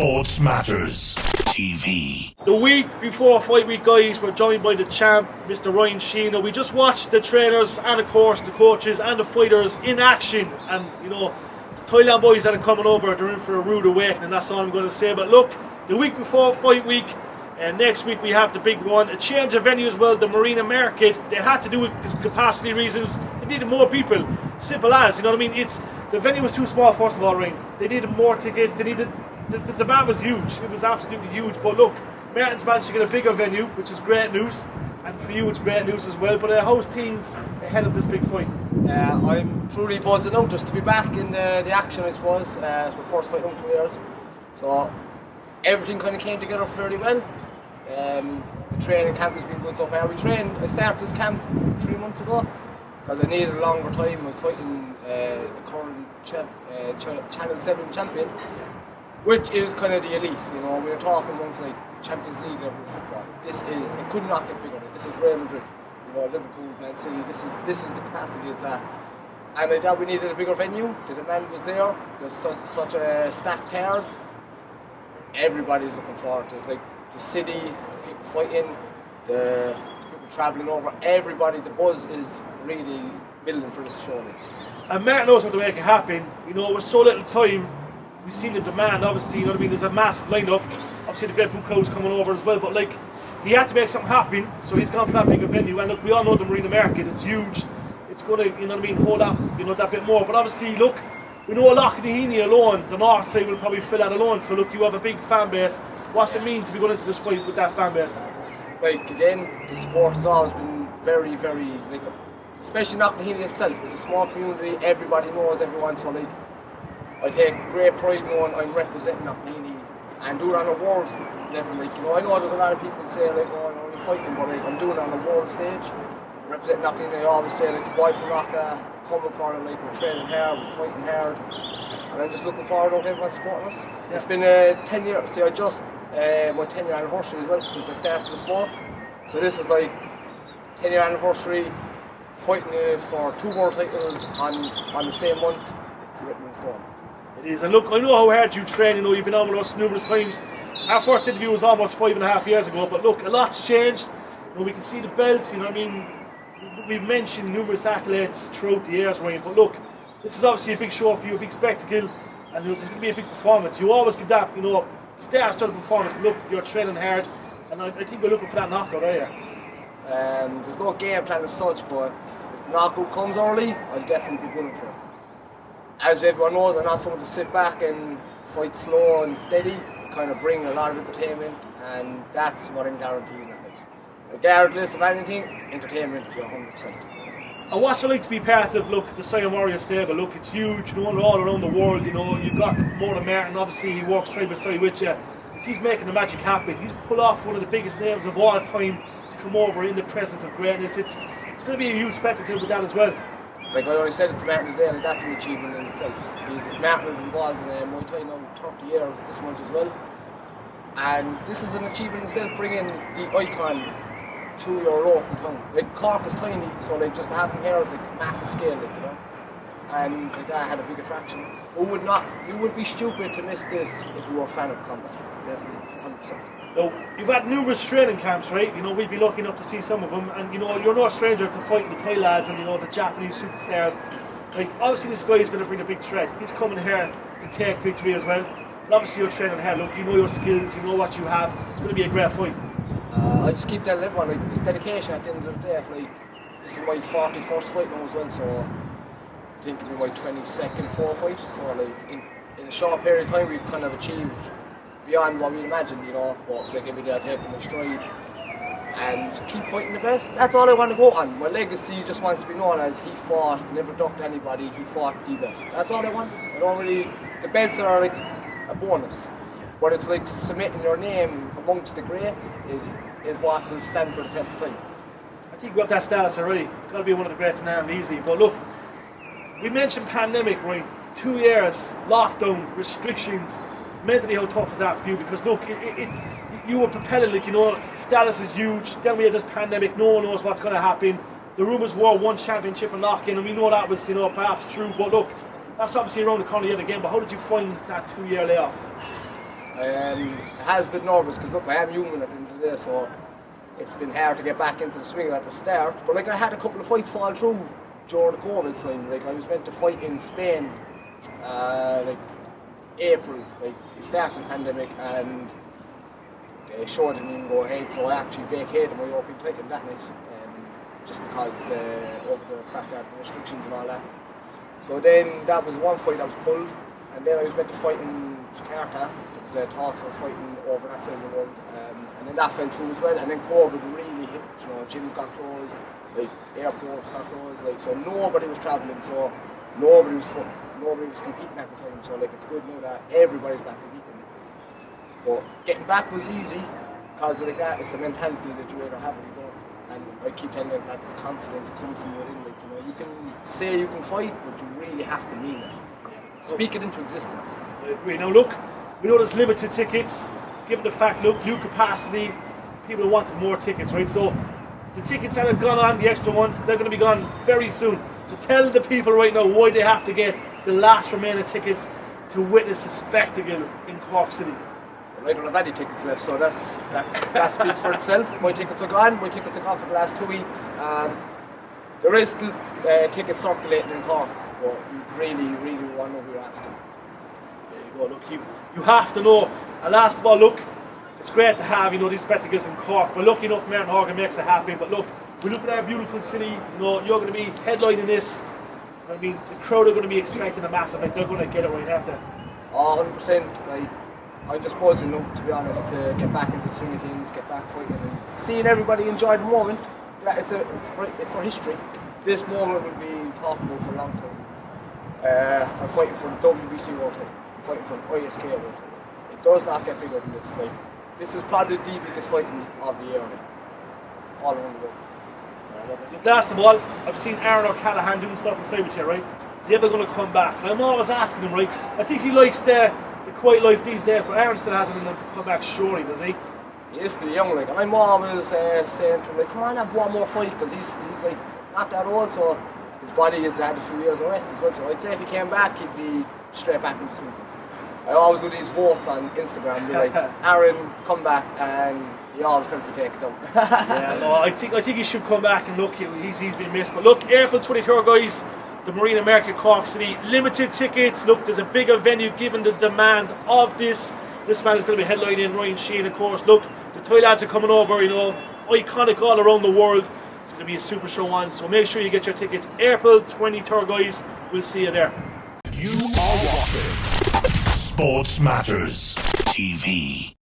Sports Matters TV. The week before fight week, guys, we're joined by the champ, Mr. Ryan Sheehan. Now, we just watched the trainers and, of course, the coaches and the fighters in action. And, you know, the Thailand boys that are coming over, they're in for a rude awakening. That's all I'm going to say. But look, the week before fight week, and next week we have the big one. A change of venue as well, the Marina Market. They had to do it because of capacity reasons. They needed more people. Simple as, you know what I mean? The venue was too small, first of all, Ryan. They needed more tickets. They needed... The demand was huge. It was absolutely huge. But look, Martin's managed to get a bigger venue, which is great news. And for you, it's great news as well. But how's things ahead of this big fight? I'm truly buzzing out just to be back in the action, I suppose. It's my first fight in 2 years. So everything kind of came together fairly well. The training camp has been good so far. I started this camp 3 months ago because I needed a longer time. I'm fighting the current Channel 7 champion, which is kind of the elite. You know, we're talking amongst like Champions League level football. It could not get bigger. This is Real Madrid, you know, Liverpool, Man City. This is the capacity it's at. And I thought we needed a bigger venue. The demand was there. There's such a stacked card. Everybody's looking forward. There's like the city, the people fighting, the people travelling over. Everybody, the buzz is really building for this show. And Martin knows how to make it happen. You know, with so little time, we've seen the demand, obviously, you know what I mean, there's a massive lineup. Obviously the great Buakaw's coming over as well, but like, he had to make something happen, so he's gone for that bigger venue. And look, we all know the Marina Market, it's huge. It's going to, you know what I mean, hold up, you know, that bit more. But obviously, look, we know Knocknaheeny alone, the north side will probably fill that alone. So look, you have a big fan base. What's it mean to be going into this fight with that fan base? Like, again, the support has always been very, very, like, especially Knocknaheeny itself. It's a small community, everybody knows everyone, so like, I take great pride knowing I'm representing Knocknaheeny and do it on a world level. Like, you know, I know there's a lot of people say like, oh, I'm only fighting, but like, I'm doing it on a world stage. Representing Knocknaheeny, I always say like, the boy from Knocknaheeny, coming for it, like, we're training hard, we're fighting hard, and I'm just looking forward to everyone supporting us. Yeah. It's been 10 years. See, I just my 10-year anniversary as well since I started the sport. So this is like 10-year anniversary, fighting for 2 world titles on the same month. It's written in stone. It is, and look, I know how hard you train, you know, you've been on with us numerous times. Our first interview was almost 5.5 years ago, but look, a lot's changed. You know, we can see the belts, you know what I mean? We've mentioned numerous accolades throughout the years, Ryan, but look, this is obviously a big show for you, a big spectacle, and you know, there's going to be a big performance. You always give that, you know, star-studded performance, but look, you're training hard, and I think we're looking for that knockout, are you? There's no game plan as such, but if the knockout comes early, I'll definitely be going for it. As everyone knows, I'm not someone to sit back and fight slow and steady, kind of bring a lot of entertainment, and that's what I'm guaranteeing. Regardless of anything, entertainment, you're 100%. And what's it like to be part of, look, the Siam Warrior stable? Look, it's huge, you know, all around the world, you know, you've got the promoter Martin, obviously he works side by side with you. He's making the magic happen. He's pulled off one of the biggest names of all time to come over in the presence of greatness. It's going to be a huge spectacle with that as well. Like I already said it to Martin today, like that's an achievement in itself. Martin is involved in Muay Thai now 30 years this month as well. And this is an achievement in itself, bringing the icon to your local town. Like Cork is tiny, so like just to have him here is like massive scale, like, you know. And like that had a big attraction. You would be stupid to miss this if you were a fan of combat. Definitely, 100%. Now, you've had numerous training camps, right? You know, we'd be lucky enough to see some of them, and you know, you're no stranger to fighting the Thai lads and you know, the Japanese superstars. Like, obviously this guy is going to bring a big threat. He's coming here to take victory as well. But obviously you're training hard. Look, you know your skills, you know what you have. It's going to be a great fight. I just keep telling everyone, like, it's dedication at the end of the day. Like, this is my 41st fight now as well, so I think it'll be my 22nd pro fight. So like, in a short period of time, we've kind of achieved beyond what we imagined, you know. But like every day I take them in stride and just keep fighting the best. That's all I want to go on. My legacy just wants to be known as he fought, never ducked anybody, he fought the best. That's all I want. I don't really, the belts are like a bonus. But it's like submitting your name amongst the greats is what will stand for the test of time. I think we have that status already. Got to be one of the greats in Ireland easily. But look, we mentioned pandemic, right? 2 years, lockdown, restrictions. Mentally, how tough is that for you? Because look, you were propelling, like, you know, status is huge. Then we have this pandemic. No one knows what's going to happen. The rumours were one championship and lock-in, and we know that was, you know, perhaps true. But look, that's obviously around the corner yet again. But how did you find that 2-year layoff? It has been nervous because look, I am human at the end of the day, so it's been hard to get back into the swing at the start. But like I had a couple of fights fall through during the COVID time. Like I was meant to fight in Spain, like April, like the start of the pandemic, and the show didn't even go ahead. So I actually vacated my European title that night, just because of the fact that the restrictions and all that. So then that was one fight that was pulled, and then I was meant to fight in Jakarta. There was talks of fighting over that side of the world, and then that fell through as well. And then COVID really hit. You know, gyms got closed, like airports got closed, like so nobody was travelling, so nobody was competing at the time. So like it's good now that everybody's back competing. But getting back was easy because like that. It's the mentality that you either have or you don't. And I keep telling them that this confidence comes from within. Like you can say you can fight, but you really have to mean it. Speak it into existence. I agree. Now look, we know there's limited tickets. Given the fact, look, new capacity, people wanted more tickets, right? So the tickets that have gone on, the extra ones, they're going to be gone very soon. So tell the people right now why they have to get the last remaining tickets to witness a spectacle in Cork City. Well, I don't have any tickets left, so that speaks for itself. My tickets are gone. My tickets are gone for the last 2 weeks. There is still tickets circulating in Cork, but you really want to know who you're asking. There you go. Look, you have to know. And last of all, look, it's great to have these spectacles in Cork. We're lucky enough, Martin Horgan makes it happen. But look, we look at our beautiful city. You're going to be headlining this. I mean, the crowd are going to be expecting a massive. Like they're going to get it right after. 100%. Like I'm just buzzing, to be honest, to get back into the swing of things, get back fighting, and seeing everybody enjoy the moment. It's for history. This moment will be talked about for a long time. I'm fighting for the WBC World Title. I'm fighting for the ISK World Title. It does not get bigger than this. Like this is probably the biggest fighting of the year, all around the world. Last of all, I've seen Aaron O'Callaghan doing stuff inside with you, right? Is he ever going to come back? I'm always asking him, right? I think he likes the quiet life these days, but Aaron still hasn't enough to come back, surely, does he? He is still young, like, and I'm always saying to him, like, come on, have one more fight, because he's like not that old, so his body has had a few years of rest as well. So I'd say if he came back, he'd be straight back into swing things. I always do these votes on Instagram, be like, Aaron, come back, and he always tends to take it down. Yeah, no, I think he should come back, and look, he's been missed. But look, April 23rd, guys, the Marina Market, Cork City, limited tickets. Look, there's a bigger venue given the demand of this. This man is going to be headlining Ryan Sheehan, of course. Look, the Thai lads are coming over, iconic all around the world. It's going to be a super show on, so make sure you get your tickets. April 23rd, guys. We'll see you there. You are watching Sports Matters TV.